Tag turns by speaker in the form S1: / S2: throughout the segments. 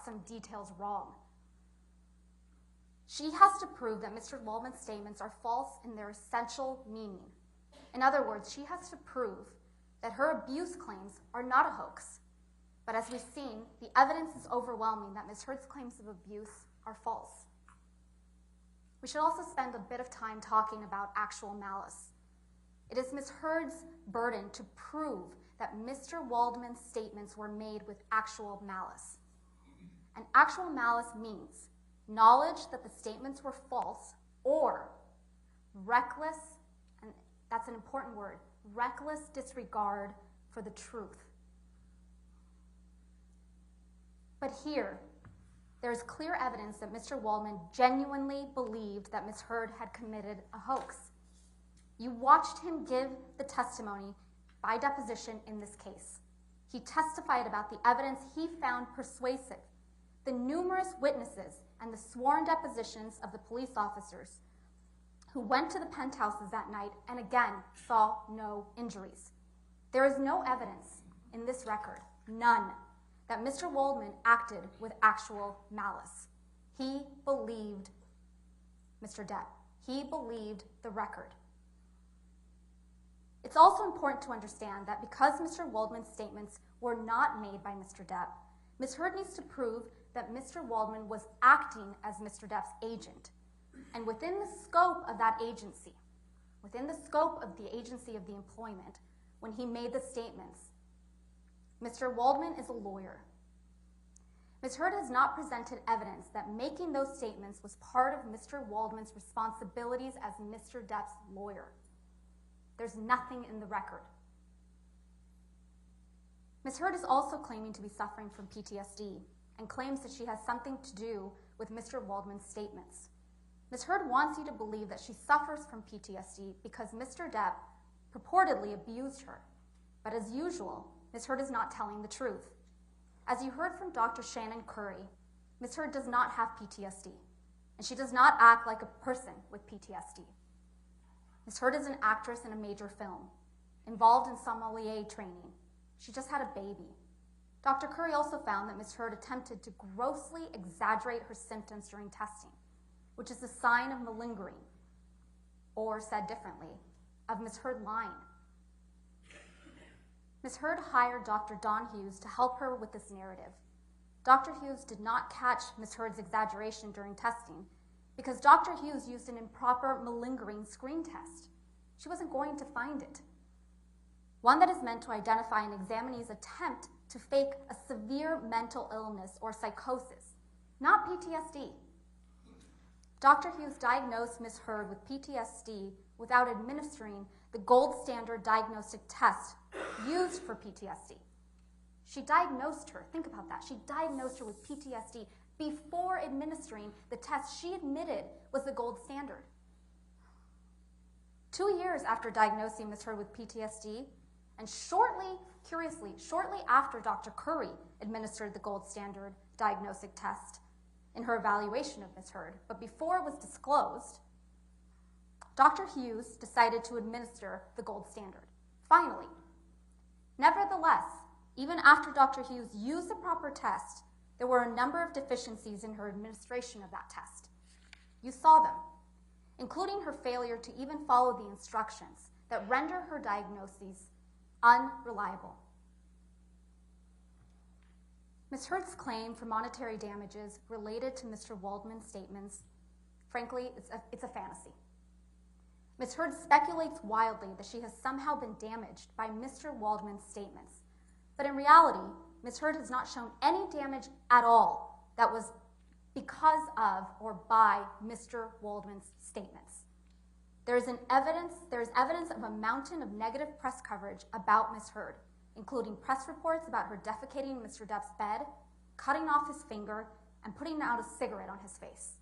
S1: some details wrong. She has to prove that Mr. Waldman's statements are false in their essential meaning. In other words, she has to prove that her abuse claims are not a hoax. But as we've seen, the evidence is overwhelming that Ms. Heard's claims of abuse are false. We should also spend a bit of time talking about actual malice. It is Ms. Heard's burden to prove that Mr. Waldman's statements were made with actual malice. And actual malice means knowledge that the statements were false or reckless, and that's an important word, reckless disregard for the truth. But here, there is clear evidence that Mr. Waldman genuinely believed that Ms. Heard had committed a hoax. You watched him give the testimony by deposition in this case. He testified about the evidence he found persuasive, the numerous witnesses and the sworn depositions of the police officers who went to the penthouses that night and again saw no injuries. There is no evidence in this record, none, that Mr. Waldman acted with actual malice. He believed Mr. Depp. He believed the record. It's also important to understand that because Mr. Waldman's statements were not made by Mr. Depp, Ms. Heard needs to prove that Mr. Waldman was acting as Mr. Depp's agent. And within the scope of that agency, within the scope of the agency of the employment, when he made the statements, Mr. Waldman is a lawyer. Ms. Heard has not presented evidence that making those statements was part of Mr. Waldman's responsibilities as Mr. Depp's lawyer. There's nothing in the record. Ms. Heard is also claiming to be suffering from PTSD and claims that she has something to do with Mr. Waldman's statements. Ms. Heard wants you to believe that she suffers from PTSD because Mr. Depp purportedly abused her. But as usual, Ms. Heard is not telling the truth. As you heard from Dr. Shannon Curry, Ms. Heard does not have PTSD, and she does not act like a person with PTSD. Ms. Heard is an actress in a major film, involved in sommelier training. She just had a baby. Dr. Curry also found that Ms. Heard attempted to grossly exaggerate her symptoms during testing, which is a sign of malingering, or said differently, of Ms. Heard lying. Ms. Heard hired Dr. Don Hughes to help her with this narrative. Dr. Hughes did not catch Ms. Heard's exaggeration during testing because Dr. Hughes used an improper malingering screen test. She wasn't going to find it. One that is meant to identify an examinee's attempt to fake a severe mental illness or psychosis, not PTSD. Dr. Hughes diagnosed Ms. Heard with PTSD without administering the gold standard diagnostic test used for PTSD. She diagnosed her, think about that, she diagnosed her with PTSD before administering the test she admitted was the gold standard. 2 years after diagnosing Ms. Heard with PTSD, and curiously, shortly after Dr. Curry administered the gold standard diagnostic test in her evaluation of Ms. Heard, but before it was disclosed, Dr. Hughes decided to administer the gold standard, finally. Nevertheless, even after Dr. Hughes used the proper test, there were a number of deficiencies in her administration of that test. You saw them, including her failure to even follow the instructions that render her diagnoses unreliable. Ms. Heard's claim for monetary damages related to Mr. Waldman's statements, frankly, it's a fantasy. Ms. Heard speculates wildly that she has somehow been damaged by Mr. Waldman's statements. But in reality, Ms. Heard has not shown any damage at all that was because of or by Mr. Waldman's statements. There is evidence of a mountain of negative press coverage about Ms. Heard, including press reports about her defecating in Mr. Depp's bed, cutting off his finger, and putting out a cigarette on his face.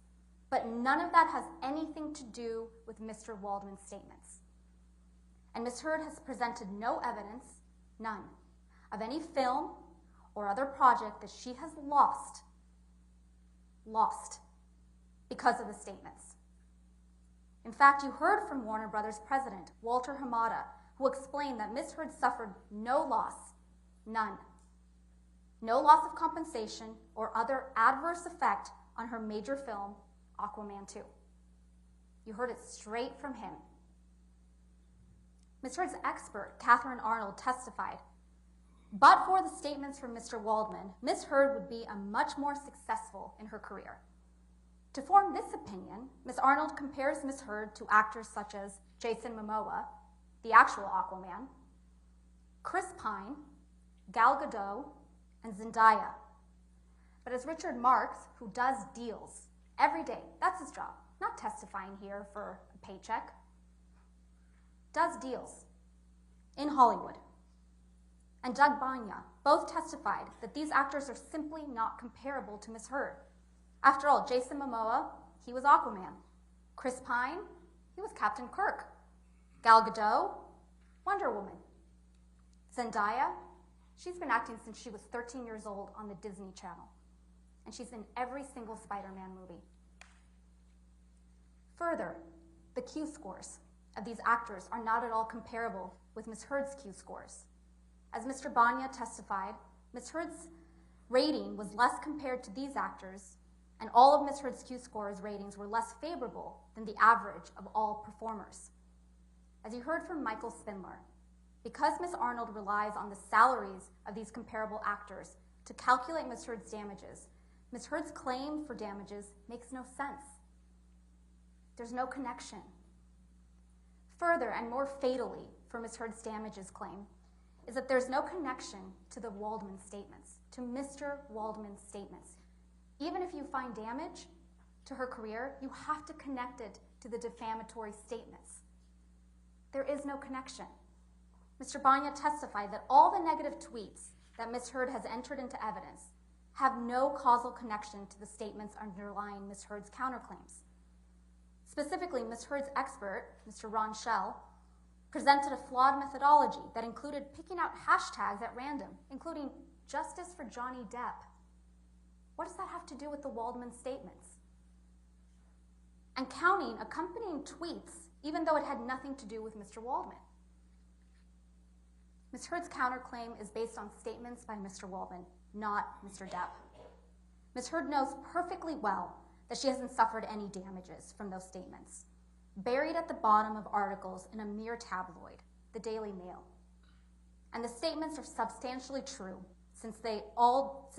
S1: But none of that has anything to do with Mr. Waldman's statements. And Ms. Heard has presented no evidence, none, of any film or other project that she has lost because of the statements. In fact, you heard from Warner Brothers president, Walter Hamada, who explained that Ms. Heard suffered no loss, none. no loss of compensation or other adverse effect on her major film, Aquaman 2. You heard it straight from him. Ms. Heard's expert, Catherine Arnold, testified, but for the statements from Mr. Waldman, Ms. Heard would be a much more successful in her career. To form this opinion, Ms. Arnold compares Ms. Heard to actors such as Jason Momoa, the actual Aquaman, Chris Pine, Gal Gadot, and Zendaya. But as Richard Marx, who does deals every day, that's his job, not testifying here for a paycheck, does deals in Hollywood, and Doug Banya both testified that these actors are simply not comparable to Ms. Heard. After all, Jason Momoa, he was Aquaman. Chris Pine, he was Captain Kirk. Gal Gadot, Wonder Woman. Zendaya, she's been acting since she was 13 years old on the Disney Channel, and she's in every single Spider-Man movie. Further, the Q scores of these actors are not at all comparable with Ms. Heard's Q scores. As Mr. Banya testified, Ms. Heard's rating was less compared to these actors, and all of Ms. Heard's Q scores ratings were less favorable than the average of all performers. As you heard from Michael Spindler, because Ms. Arnold relies on the salaries of these comparable actors to calculate Ms. Heard's damages, Ms. Heard's claim for damages makes no sense. There's no connection. Further, and more fatally for Ms. Heard's damages claim, is that there's no connection to the Waldman statements, to Mr. Waldman's statements. Even if you find damage to her career, you have to connect it to the defamatory statements. There is no connection. Mr. Banya testified that all the negative tweets that Ms. Heard has entered into evidence have no causal connection to the statements underlying Ms. Heard's counterclaims. Specifically, Ms. Heard's expert, Mr. Ron Schell, presented a flawed methodology that included picking out hashtags at random, including justice for Johnny Depp. What does that have to do with the Waldman statements? And counting accompanying tweets, even though it had nothing to do with Mr. Waldman. Ms. Heard's counterclaim is based on statements by Mr. Waldman, not Mr. Depp. Ms. Heard knows perfectly well that she hasn't suffered any damages from those statements, buried at the bottom of articles in a mere tabloid, the Daily Mail. And the statements are substantially true, since all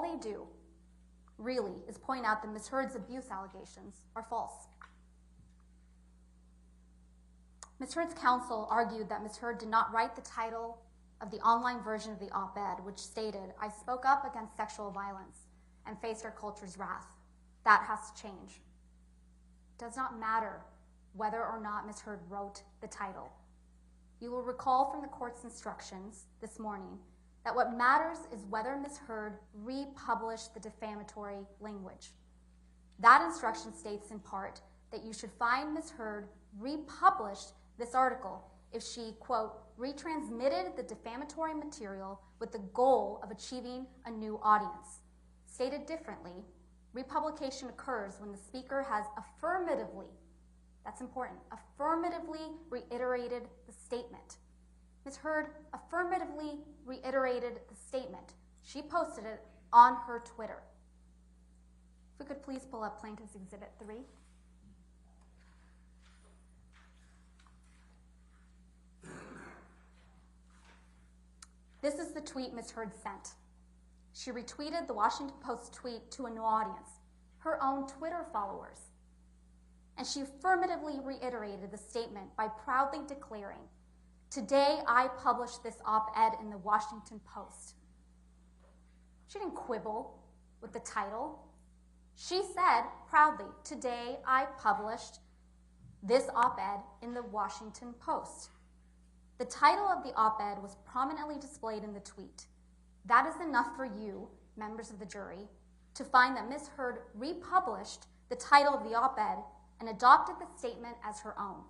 S1: they do really is point out that Ms. Heard's abuse allegations are false. Ms. Heard's counsel argued that Ms. Heard did not write the title of the online version of the op-ed, which stated, "I spoke up against sexual violence and faced our culture's wrath. That has to change." It does not matter whether or not Ms. Heard wrote the title. You will recall from the court's instructions this morning that what matters is whether Ms. Heard republished the defamatory language. That instruction states in part that you should find Ms. Heard republished this article if she, quote, retransmitted the defamatory material with the goal of achieving a new audience. Stated differently, republication occurs when the speaker has affirmatively, that's important, affirmatively reiterated the statement. Ms. Heard affirmatively reiterated the statement. She posted it on her Twitter. If we could please pull up Plaintiff's Exhibit 3. This is the tweet Ms. Heard sent. She retweeted the Washington Post tweet to a new audience, her own Twitter followers. And she affirmatively reiterated the statement by proudly declaring, "Today I published this op-ed in the Washington Post." She didn't quibble with the title. She said proudly, "Today I published this op-ed in the Washington Post." The title of the op-ed was prominently displayed in the tweet. That is enough for you, members of the jury, to find that Ms. Heard republished the title of the op-ed and adopted the statement as her own.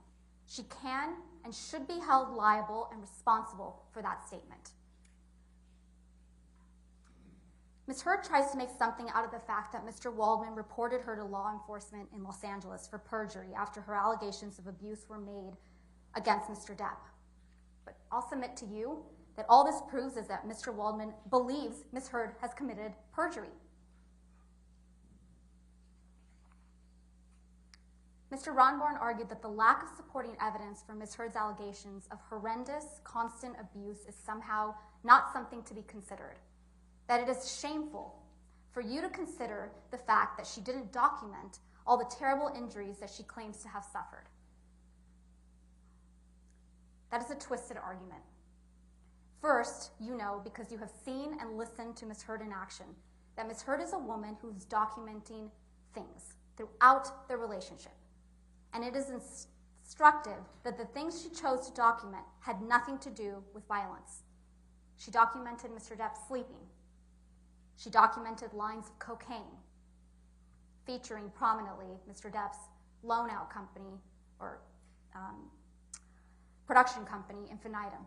S1: She can and should be held liable and responsible for that statement. Ms. Heard tries to make something out of the fact that Mr. Waldman reported her to law enforcement in Los Angeles for perjury after her allegations of abuse were made against Mr. Depp. But I'll submit to you that all this proves is that Mr. Waldman believes Ms. Heard has committed perjury. Mr. Ronborn argued that the lack of supporting evidence for Ms. Heard's allegations of horrendous, constant abuse is somehow not something to be considered, that it is shameful for you to consider the fact that she didn't document all the terrible injuries that she claims to have suffered. That is a twisted argument. First, you know, because you have seen and listened to Ms. Heard in action, that Ms. Heard is a woman who's documenting things throughout their relationship. And it is instructive that the things she chose to document had nothing to do with violence. She documented Mr. Depp sleeping. She documented lines of cocaine, featuring prominently Mr. Depp's loan-out company or production company, Infinitum.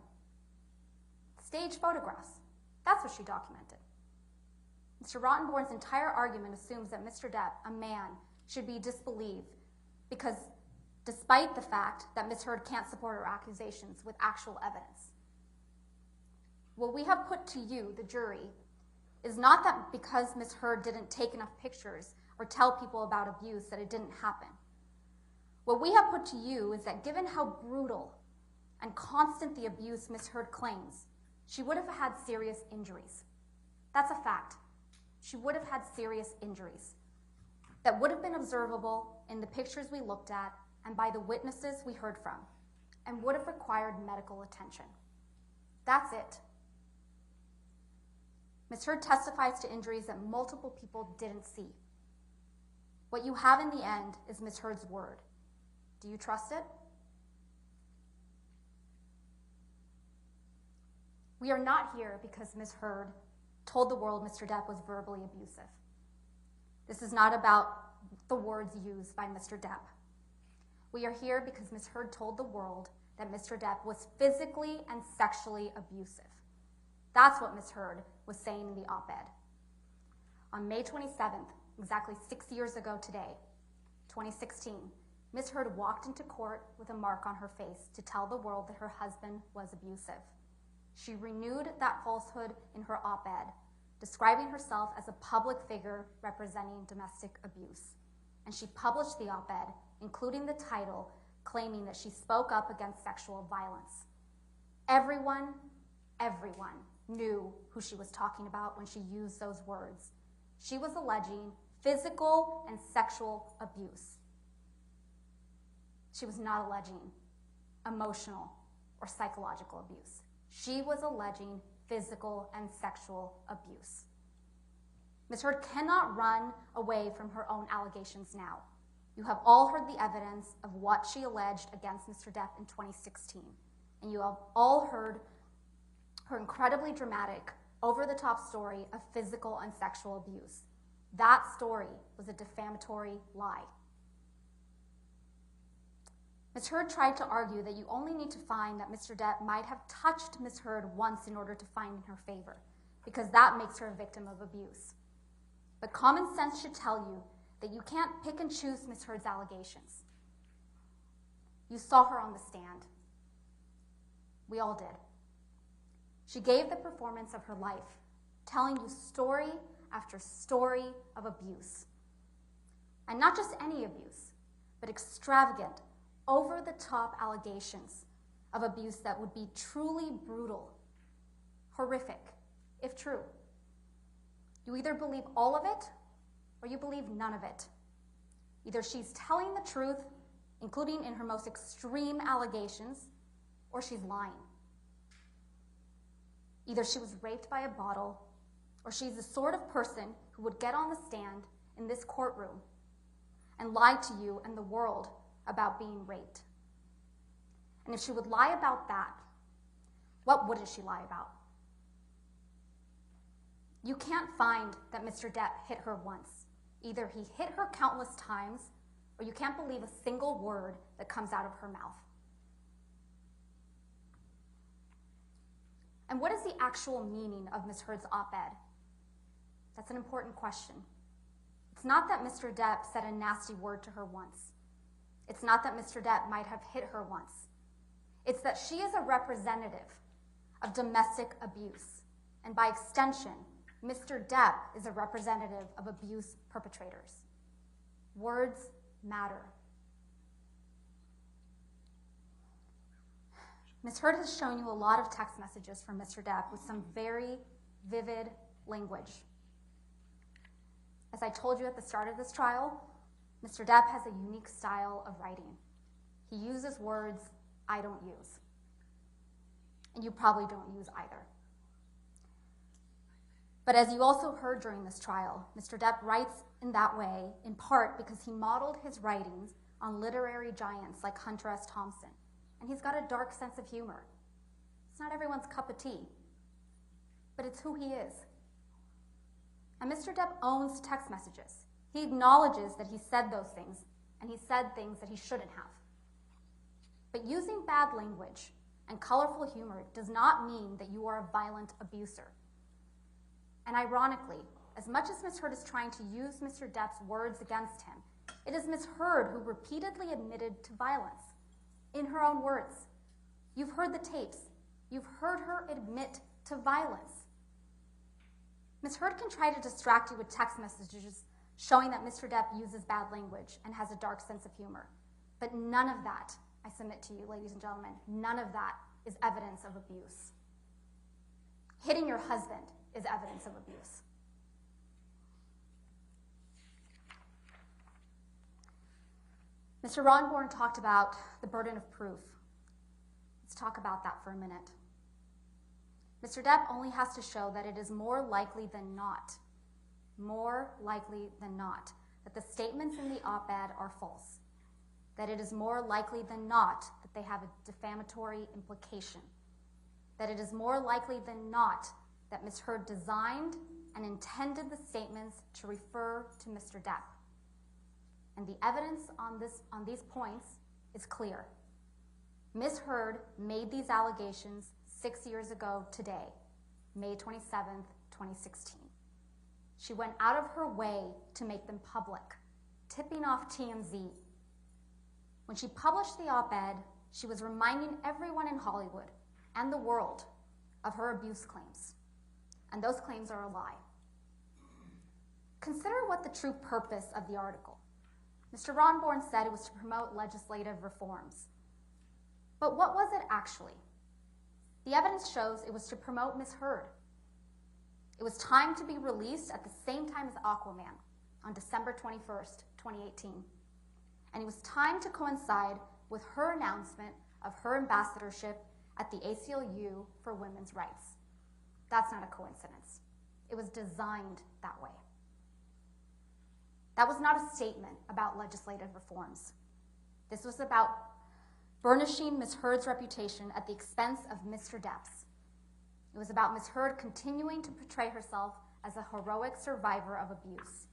S1: Stage photographs, that's what she documented. Mr. Rottenborn's entire argument assumes that Mr. Depp, a man, should be disbelieved because despite the fact that Ms. Heard can't support her accusations with actual evidence. What we have put to you, the jury, is not that because Ms. Heard didn't take enough pictures or tell people about abuse that it didn't happen. What we have put to you is that given how brutal and constant the abuse Ms. Heard claims, she would have had serious injuries. That's a fact. She would have had serious injuries that would have been observable in the pictures we looked at and by the witnesses we heard from, and would have required medical attention. That's it. Ms. Heard testifies to injuries that multiple people didn't see. What you have in the end is Ms. Heard's word. Do you trust it? We are not here because Ms. Heard told the world Mr. Depp was verbally abusive. This is not about the words used by Mr. Depp. We are here because Ms. Heard told the world that Mr. Depp was physically and sexually abusive. That's what Ms. Heard was saying in the op-ed. On May 27th, exactly 6 years ago today, 2016, Ms. Heard walked into court with a mark on her face to tell the world that her husband was abusive. She renewed that falsehood in her op-ed, describing herself as a public figure representing domestic abuse. And she published the op-ed, including the title, claiming that she spoke up against sexual violence. Everyone knew who she was talking about when she used those words. She was alleging physical and sexual abuse. She was not alleging emotional or psychological abuse. She was alleging physical and sexual abuse. Ms. Heard cannot run away from her own allegations now. You have all heard the evidence of what she alleged against Mr. Depp in 2016, and you have all heard her incredibly dramatic, over-the-top story of physical and sexual abuse. That story was a defamatory lie. Ms. Heard tried to argue that you only need to find that Mr. Depp might have touched Ms. Heard once in order to find in her favor, because that makes her a victim of abuse. But common sense should tell you that you can't pick and choose Ms. Heard's allegations. You saw her on the stand. We all did. She gave the performance of her life, telling you story after story of abuse. And not just any abuse, but extravagant, over-the-top allegations of abuse that would be truly brutal, horrific, if true. You either believe all of it, or you believe none of it. Either she's telling the truth, including in her most extreme allegations, or she's lying. Either she was raped by a bottle, or she's the sort of person who would get on the stand in this courtroom and lie to you and the world about being raped. And if she would lie about that, what wouldn't she lie about? You can't find that Mr. Depp hit her once. Either he hit her countless times, or you can't believe a single word that comes out of her mouth. And what is the actual meaning of Ms. Heard's op-ed? That's an important question. It's not that Mr. Depp said a nasty word to her once. It's not that Mr. Depp might have hit her once. It's that she is a representative of domestic abuse. And by extension, Mr. Depp is a representative of abuse perpetrators. Words matter. Ms. Heard has shown you a lot of text messages from Mr. Depp with some very vivid language. As I told you at the start of this trial, Mr. Depp has a unique style of writing. He uses words I don't use, and you probably don't use either. But as you also heard during this trial, Mr. Depp writes in that way, in part because he modeled his writings on literary giants like Hunter S. Thompson, and he's got a dark sense of humor. It's not everyone's cup of tea, but it's who he is. And Mr. Depp owns text messages. He acknowledges that he said those things, and he said things that he shouldn't have. But using bad language and colorful humor does not mean that you are a violent abuser. And ironically, as much as Ms. Heard is trying to use Mr. Depp's words against him, it is Ms. Heard who repeatedly admitted to violence. In her own words. You've heard the tapes. You've heard her admit to violence. Ms. Heard can try to distract you with text messages showing that Mr. Depp uses bad language and has a dark sense of humor. But none of that, I submit to you, ladies and gentlemen, none of that is evidence of abuse. Hitting your husband is evidence of abuse. Mr. Ronborn talked about the burden of proof. Let's talk about that for a minute. Mr. Depp only has to show that it is more likely than not, that the statements in the op-ed are false, that it is more likely than not that they have a defamatory implication, that it is more likely than not that Ms. Heard designed and intended the statements to refer to Mr. Depp. And the evidence on these points is clear. Ms. Heard made these allegations 6 years ago today, May 27th, 2016. She went out of her way to make them public, tipping off TMZ. When she published the op-ed, she was reminding everyone in Hollywood and the world of her abuse claims. And those claims are a lie. Consider what the true purpose of the article. Mr. Ronborn said it was to promote legislative reforms. But what was it actually? The evidence shows it was to promote Ms. Heard. It was timed to be released at the same time as Aquaman on December 21st, 2018. And it was timed to coincide with her announcement of her ambassadorship at the ACLU for women's rights. That's not a coincidence. It was designed that way. That was not a statement about legislative reforms. This was about burnishing Ms. Heard's reputation at the expense of Mr. Depp's. It was about Ms. Heard continuing to portray herself as a heroic survivor of abuse.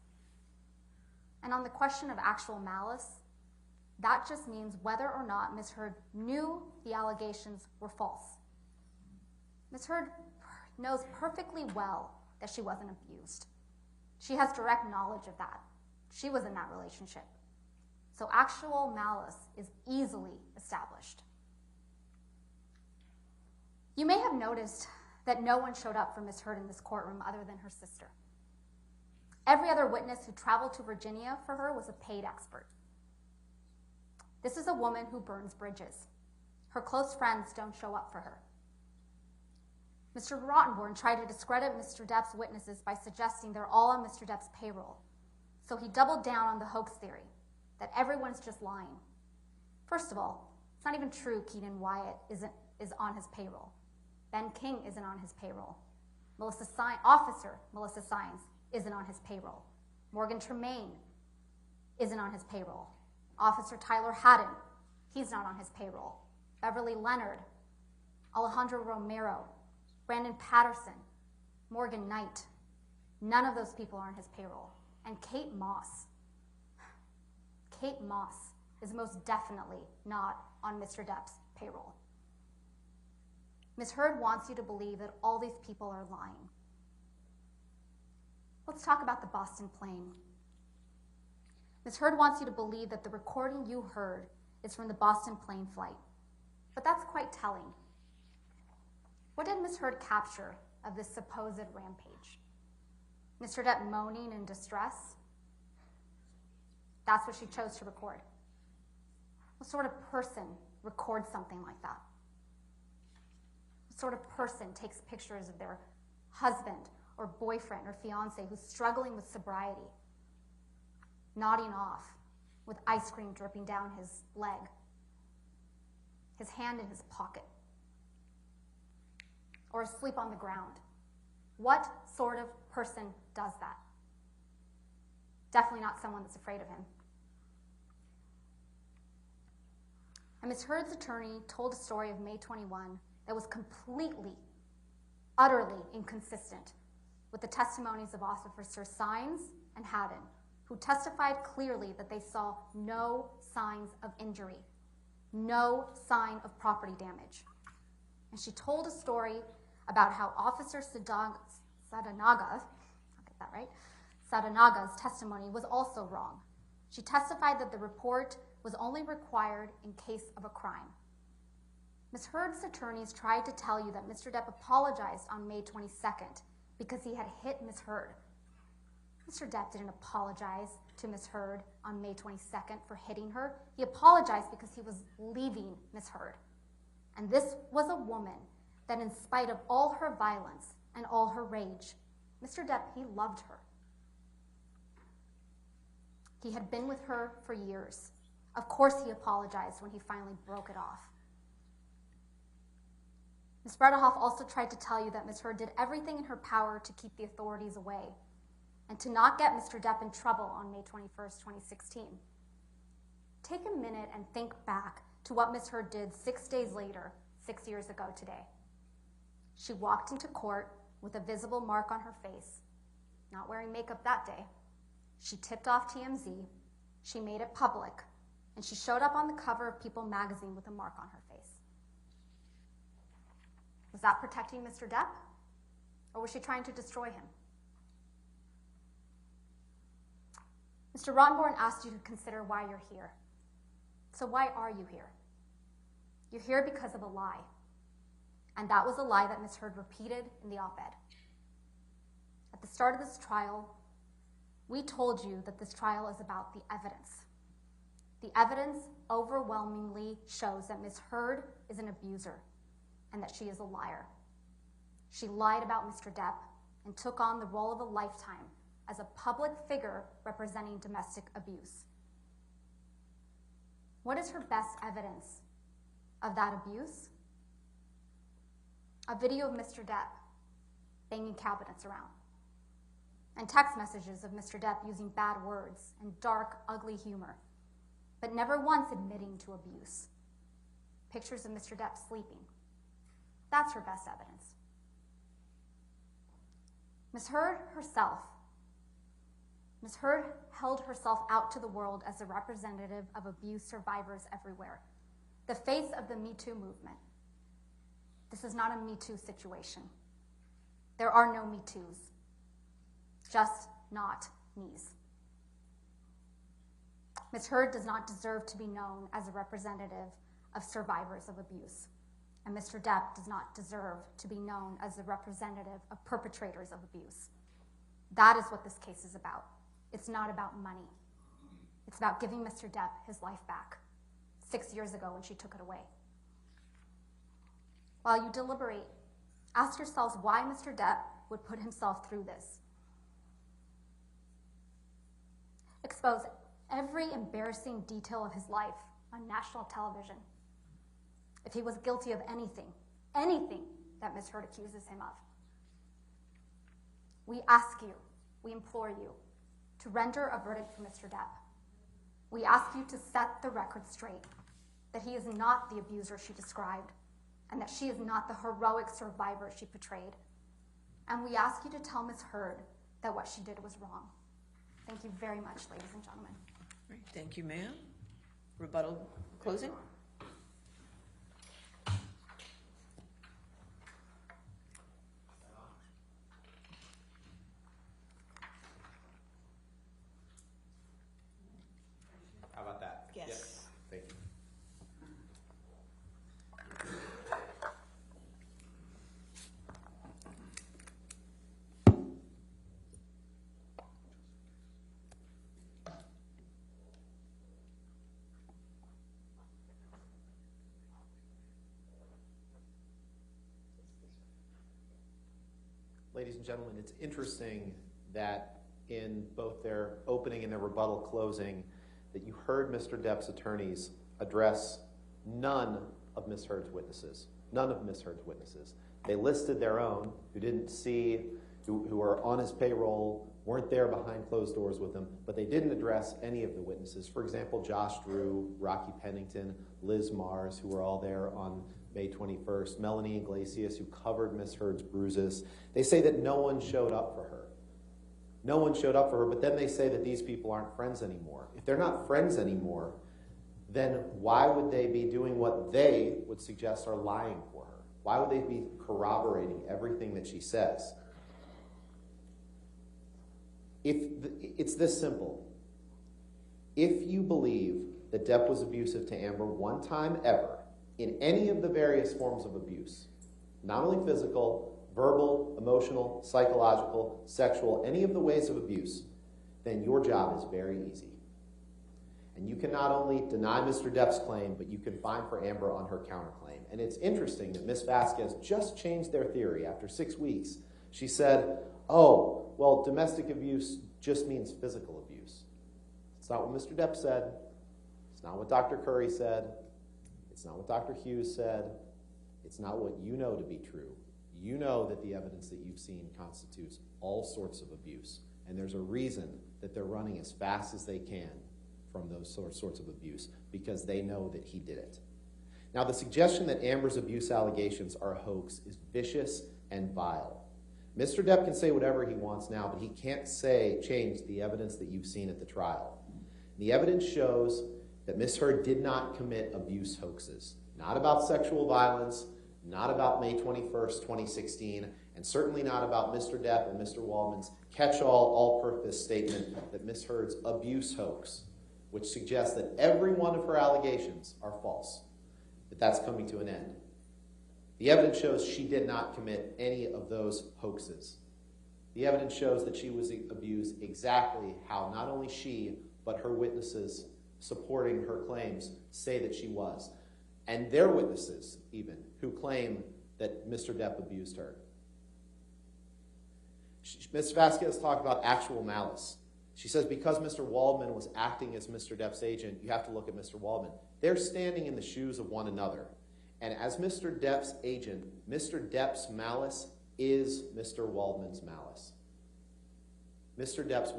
S1: And on the question of actual malice, that just means whether or not Ms. Heard knew the allegations were false. Ms. Heard knows perfectly well that she wasn't abused. She has direct knowledge of that. She was in that relationship. So actual malice is easily established. You may have noticed that no one showed up for Ms. Heard in this courtroom other than her sister. Every other witness who traveled to Virginia for her was a paid expert. This is a woman who burns bridges. Her close friends don't show up for her. Mr. Rottenborn tried to discredit Mr. Depp's witnesses by suggesting they're all on Mr. Depp's payroll. So he doubled down on the hoax theory, that everyone's just lying. First of all, it's not even true Keenan Wyatt is on his payroll. Ben King isn't on his payroll. Officer Melissa Sines isn't on his payroll. Morgan Tremaine isn't on his payroll. Officer Tyler Haddon, he's not on his payroll. Beverly Leonard, Alejandro Romero, Brandon Patterson, Morgan Knight, none of those people are on his payroll. And Kate Moss is most definitely not on Mr. Depp's payroll. Ms. Heard wants you to believe that all these people are lying. Let's talk about the Boston plane. Ms. Heard wants you to believe that the recording you heard is from the Boston plane flight. But that's quite telling. What did Ms. Heard capture of this supposed rampage? Mr. Depp moaning in distress? That's what she chose to record. What sort of person records something like that? What sort of person takes pictures of their husband or boyfriend or fiance who's struggling with sobriety, nodding off with ice cream dripping down his leg, his hand in his pocket, or asleep on the ground? What sort of person does that? Definitely not someone that's afraid of him. And Ms. Heard's attorney told a story of May 21 that was completely, utterly inconsistent with the testimonies of Officers Sines and Haddon, who testified clearly that they saw no signs of injury, no sign of property damage. And she told a story about how Officer Sadanaga's testimony was also wrong. She testified that the report was only required in case of a crime. Ms. Heard's attorneys tried to tell you that Mr. Depp apologized on May 22nd because he had hit Ms. Heard. Mr. Depp didn't apologize to Ms. Heard on May 22nd for hitting her. He apologized because he was leaving Ms. Heard. And this was a woman that, in spite of all her violence and all her rage, Mr. Depp, he loved her. He had been with her for years. Of course he apologized when he finally broke it off. Ms. Bredehoff also tried to tell you that Ms. Heard did everything in her power to keep the authorities away and to not get Mr. Depp in trouble on May 21st, 2016. Take a minute and think back to what Ms. Heard did 6 days later, 6 years ago today. She walked into court with a visible mark on her face, not wearing makeup that day. She tipped off TMZ, she made it public, and she showed up on the cover of People magazine with a mark on her face. Was that protecting Mr. Depp? Or was she trying to destroy him? Mr. Ronborn asked you to consider why you're here. So why are you here? You're here because of a lie. And that was a lie that Ms. Heard repeated in the op-ed. At the start of this trial, we told you that this trial is about the evidence. The evidence overwhelmingly shows that Ms. Heard is an abuser and that she is a liar. She lied about Mr. Depp and took on the role of a lifetime as a public figure representing domestic abuse. What is her best evidence of that abuse? A video of Mr. Depp banging cabinets around, and text messages of Mr. Depp using bad words and dark, ugly humor, but never once admitting to abuse. Pictures of Mr. Depp sleeping. That's her best evidence. Ms. Heard herself, Ms. Heard held herself out to the world as a representative of abuse survivors everywhere, the face of the Me Too movement. This is not a Me Too situation. There are no Me Toos, just not me's. Ms. Heard does not deserve to be known as a representative of survivors of abuse, and Mr. Depp does not deserve to be known as a representative of perpetrators of abuse. That is what this case is about. It's not about money. It's about giving Mr. Depp his life back 6 years ago when she took it away. While you deliberate, ask yourselves why Mr. Depp would put himself through this. Expose every embarrassing detail of his life on national television. If he was guilty of anything that Ms. Heard accuses him of. We ask you, we implore you, to render a verdict for Mr. Depp. We ask you to set the record straight, that he is not the abuser she described, and that she is not the heroic survivor she portrayed. And we ask you to tell Ms. Heard that what she did was wrong. Thank you very much, ladies and gentlemen.
S2: Great. Thank you, ma'am. Rebuttal closing?
S3: How about that?
S2: Yes.
S3: Thank you. ladies and gentlemen, it's interesting that in both their opening and their rebuttal closing, that you heard Mr. Depp's attorneys address none of Ms. Heard's witnesses. None of Ms. Heard's witnesses. They listed their own, who didn't see, who are on his payroll, weren't there behind closed doors with him, but they didn't address any of the witnesses. For example, Josh Drew, Rocky Pennington, Liz Mars, who were all there on May 21st, Melanie Iglesias, who covered Ms. Heard's bruises. They say that no one showed up for her. No one showed up for her, but then they say that these people aren't friends anymore. If they're not friends anymore, then why would they be doing what they would suggest are lying for her? Why would they be corroborating everything that she says? It's this simple. If you believe that Depp was abusive to Amber one time ever, in any of the various forms of abuse, not only physical, verbal, emotional, psychological, sexual, any of the ways of abuse, then your job is very easy. And you can not only deny Mr. Depp's claim, but you can fine for Amber on her counterclaim. And it's interesting that Ms. Vasquez just changed their theory after 6 weeks. She said, oh, well, domestic abuse just means physical abuse. It's not what Mr. Depp said. It's not what Dr. Curry said. It's not what Dr. Hughes said. It's not what you know to be true. You know that the evidence that you've seen constitutes all sorts of abuse. And there's a reason that they're running as fast as they can from those sorts of abuse, because they know that he did it. Now, the suggestion that Amber's abuse allegations are a hoax is vicious and vile. Mr. Depp can say whatever he wants now, but he can't change the evidence that you've seen at the trial. The evidence shows that Ms. Heard did not commit abuse hoaxes. Not about sexual violence, not about May 21st, 2016, and certainly not about Mr. Depp and Mr. Waldman's catch-all, all-purpose statement that Ms. Heard's abuse hoax, which suggests that every one of her allegations are false, that that's coming to an end. The evidence shows she did not commit any of those hoaxes. The evidence shows that she was abused exactly how not only she, but her witnesses supporting her claims say that she was. And their witnesses, even, who claim that Mr. Depp abused her. Ms. Vasquez talked about actual malice. She says because Mr. Waldman was acting as Mr. Depp's agent, you have to look at Mr. Waldman. They're standing in the shoes of one another. And as Mr. Depp's agent, Mr. Depp's malice is Mr. Waldman's malice. Mr. Depp's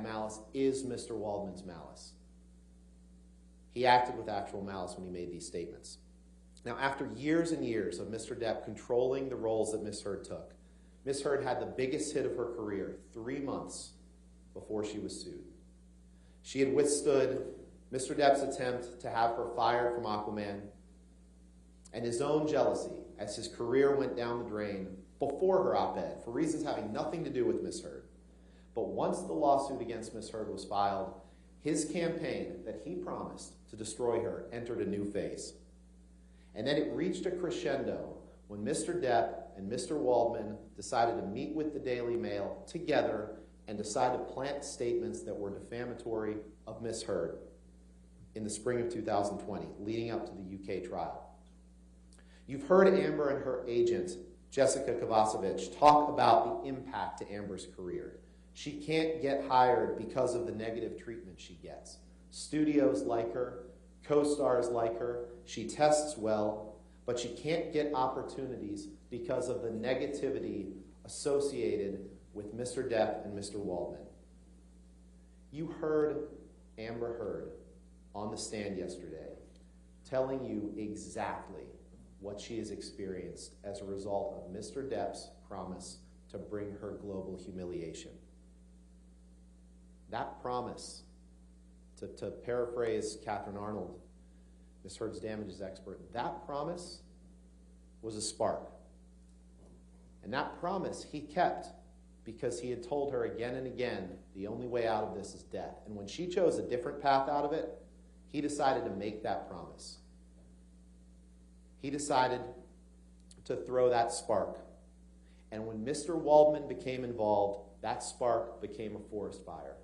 S3: malice is Mr. Waldman's malice. He acted with actual malice when he made these statements. Now, after years and years of Mr. Depp controlling the roles that Ms. Heard took, Ms. Heard had the biggest hit of her career 3 months before she was sued. She had withstood Mr. Depp's attempt to have her fired from Aquaman and his own jealousy as his career went down the drain before her op-ed for reasons having nothing to do with Ms. Heard. But once the lawsuit against Ms. Heard was filed, his campaign that he promised to destroy her entered a new phase. And then it reached a crescendo when Mr. Depp and Mr. Waldman decided to meet with the Daily Mail together and decide to plant statements that were defamatory of Ms. Heard in the spring of 2020, leading up to the UK trial. You've heard Amber and her agent, Jessica Kovacevic, talk about the impact to Amber's career. She can't get hired because of the negative treatment she gets. Studios like her, co-stars like her, she tests well, but she can't get opportunities because of the negativity associated with Mr. Depp and Mr. Waldman. You heard Amber Heard on the stand yesterday telling you exactly what she has experienced as a result of Mr. Depp's promise to bring her global humiliation. That promise, to paraphrase Catherine Arnold, Ms. Heard's damages expert, that promise was a spark. And that promise he kept because he had told her again and again, the only way out of this is death. And when she chose a different path out of it, he decided to make that promise. He decided to throw that spark. And when Mr. Waldman became involved, that spark became a forest fire.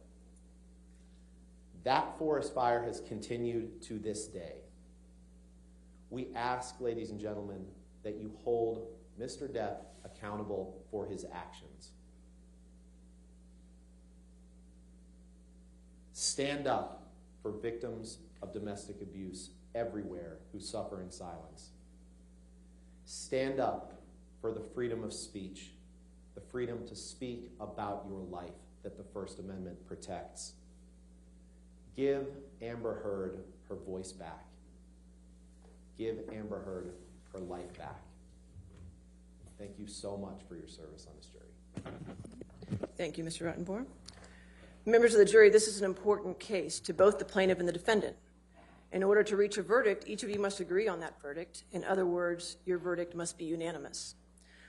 S3: That forest fire has continued to this day. We ask, ladies and gentlemen, that you hold Mr. Depp accountable for his actions. Stand up for victims of domestic abuse everywhere who suffer in silence. Stand up for the freedom of speech, the freedom to speak about your life that the First Amendment protects. Give Amber Heard her voice back. Give Amber Heard her life back. Thank you so much for your service on this jury.
S2: Thank you, Mr. Rottenborn. Members of the jury, this is an important case to both the plaintiff and the defendant. In order to reach a verdict, each of you must agree on that verdict. In other words, your verdict must be unanimous.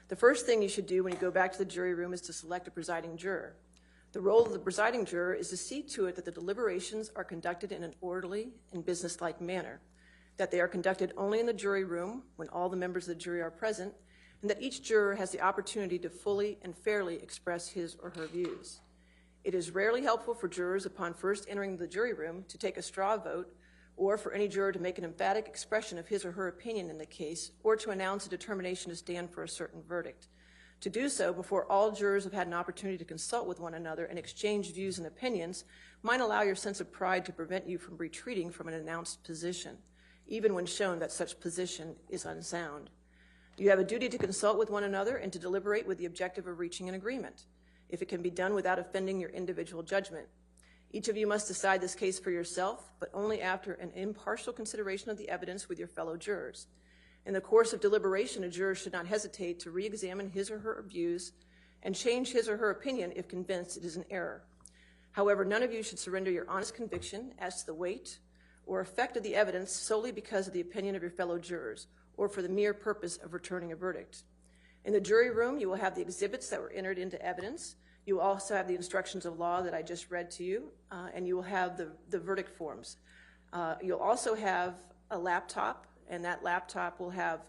S2: The first thing you should do when you go back to the jury room is to select a presiding juror. The role of the presiding juror is to see to it that the deliberations are conducted in an orderly and businesslike manner, that they are conducted only in the jury room when all the members of the jury are present, and that each juror has the opportunity to fully and fairly express his or her views. It is rarely helpful for jurors upon first entering the jury room to take a straw vote, or for any juror to make an emphatic expression of his or her opinion in the case, or to announce a determination to stand for a certain verdict. To do so before all jurors have had an opportunity to consult with one another and exchange views and opinions might allow your sense of pride to prevent you from retreating from an announced position, even when shown that such position is unsound. You have a duty to consult with one another and to deliberate with the objective of reaching an agreement, if it can be done without offending your individual judgment. Each of you must decide this case for yourself, but only after an impartial consideration of the evidence with your fellow jurors. In the course of deliberation, a juror should not hesitate to re-examine his or her views and change his or her opinion if convinced it is an error. However, none of you should surrender your honest conviction as to the weight or effect of the evidence solely because of the opinion of your fellow jurors or for the mere purpose of returning a verdict. In the jury room, you will have the exhibits that were entered into evidence. You will also have the instructions of law that I just read to you, and you will have the verdict forms. You'll also have a laptop, and that laptop will have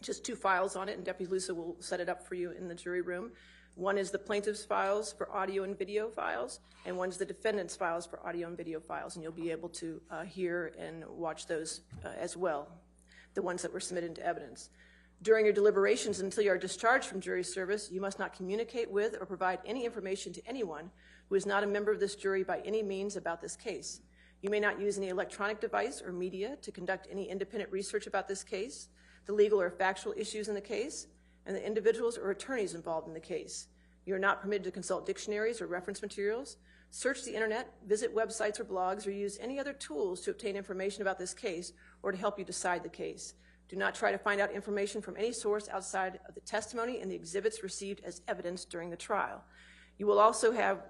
S2: just 2 files on it, and Deputy Lusa will set it up for you in the jury room. One is the plaintiff's files for audio and video files, and one's the defendant's files for audio and video files, and you'll be able to hear and watch those as well, the ones that were submitted into evidence. During your deliberations until you are discharged from jury service, you must not communicate with or provide any information to anyone who is not a member of this jury by any means about this case. You may not use any electronic device or media to conduct any independent research about this case, the legal or factual issues in the case, and the individuals or attorneys involved in the case. You are not permitted to consult dictionaries or reference materials, search the internet, visit websites or blogs, or use any other tools to obtain information about this case or to help you decide the case. Do not try to find out information from any source outside of the testimony and the exhibits received as evidence during the trial. You will also have,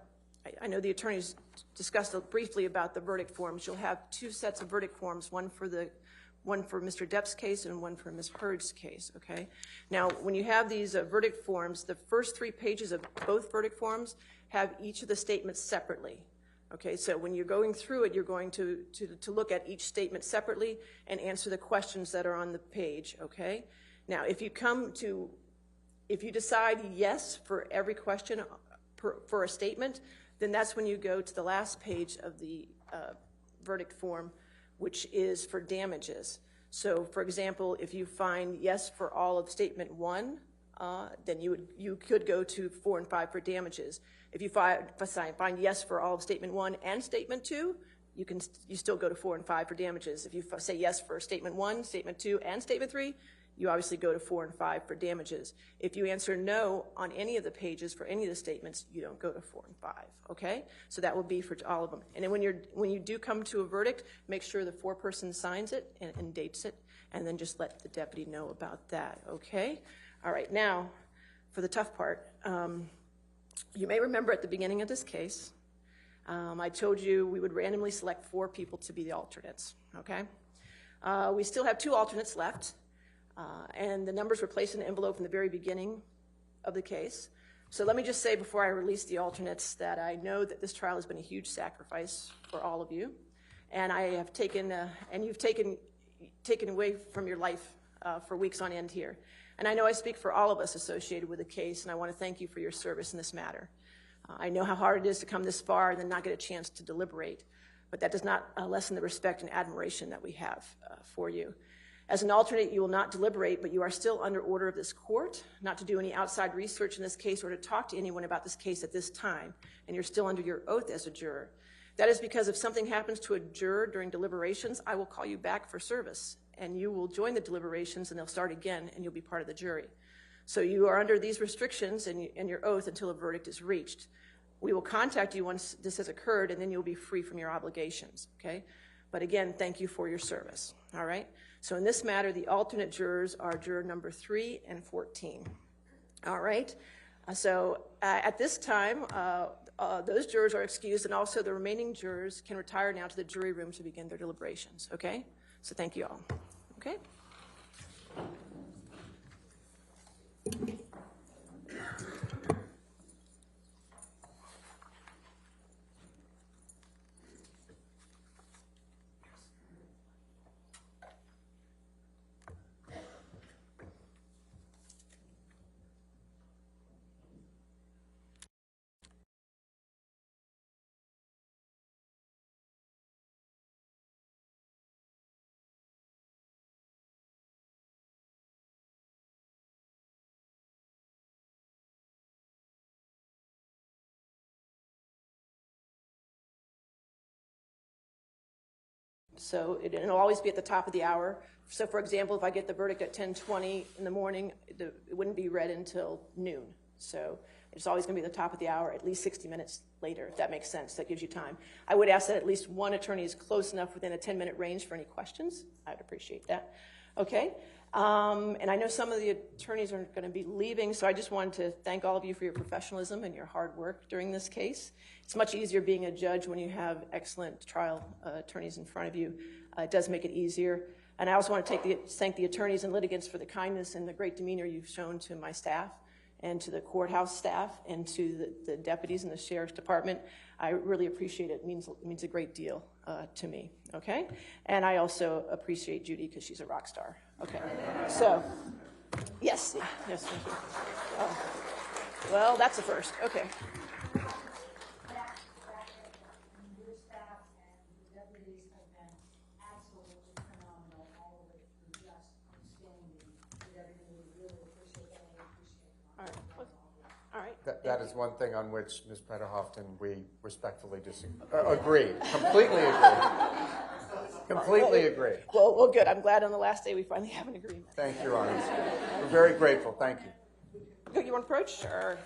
S2: I know the attorneys discussed briefly about the verdict forms. You'll have 2 sets of verdict forms, one for Mr. Depp's case and one for Ms. Heard's case, okay? Now, when you have these verdict forms, the first 3 pages of both verdict forms have each of the statements separately. Okay, so when you're going through it, you're going to look at each statement separately and answer the questions that are on the page, okay? Now, if you decide yes for every question for a statement, then that's when you go to the last page of the verdict form, which is for damages. So, for example, if you find yes for all of statement 1, then you could go to 4 and 5 for damages. If you find yes for all of statement 1 and statement 2, you still go to 4 and 5 for damages. If you say yes for statement 1, statement 2, and statement 3, you obviously go to 4 and 5 for damages. If you answer no on any of the pages for any of the statements, you don't go to 4 and 5, okay? So that will be for all of them. And then when you do come to a verdict, make sure the foreperson signs it and dates it, and then just let the deputy know about that, okay? All right, now, for the tough part, you may remember at the beginning of this case, I told you we would randomly select 4 people to be the alternates, okay? We still have 2 alternates left, and the numbers were placed in an envelope from the very beginning of the case. So let me just say before I release the alternates that I know that this trial has been a huge sacrifice for all of you, and I have taken, and you've taken away from your life for weeks on end here. And I know I speak for all of us associated with the case, and I want to thank you for your service in this matter. I know how hard it is to come this far and then not get a chance to deliberate, but that does not lessen the respect and admiration that we have for you. As an alternate, you will not deliberate, but you are still under order of this court not to do any outside research in this case or to talk to anyone about this case at this time, and you're still under your oath as a juror. That is because if something happens to a juror during deliberations, I will call you back for service, and you will join the deliberations, and they'll start again, and you'll be part of the jury. So you are under these restrictions and your oath until a verdict is reached. We will contact you once this has occurred, and then you'll be free from your obligations, okay? But again, thank you for your service, all right? So in this matter, the alternate jurors are juror number 3 and 14, all right? At this time, those jurors are excused, and also the remaining jurors can retire now to the jury room to begin their deliberations, okay? So thank you all, okay? So it'll always be at the top of the hour. So for example, if I get the verdict at 10:20 in the morning, it wouldn't be read until noon. So it's always going to be at the top of the hour, at least 60 minutes later, if that makes sense. That gives you time. I would ask that at least one attorney is close enough within a 10-minute range for any questions. I'd appreciate that. Okay. And I know some of the attorneys are going to be leaving, so I just wanted to thank all of you for your professionalism and your hard work during this case. It's much easier being a judge when you have excellent trial attorneys in front of you. It does make it easier. And I also want to thank the attorneys and litigants for the kindness and the great demeanor you've shown to my staff and to the courthouse staff and to the deputies in the sheriff's department. I really appreciate it. It means a great deal to me, okay? And I also appreciate Judy because she's a rock star. Okay, so, yes, thank you. Well, that's a first, okay.
S4: Your staff and the deputies have been absolutely phenomenal all of it through, just outstanding with everything. We really appreciate that. We appreciate it.
S2: All right.
S5: That is one thing on which, Ms. Preda-Hofton, we respectfully agree. Completely agree. Completely agree.
S2: Well, good. I'm glad on the last day we finally have an agreement.
S5: Thank you, Your Honor. We're very grateful. Thank you.
S2: You want to approach? Or?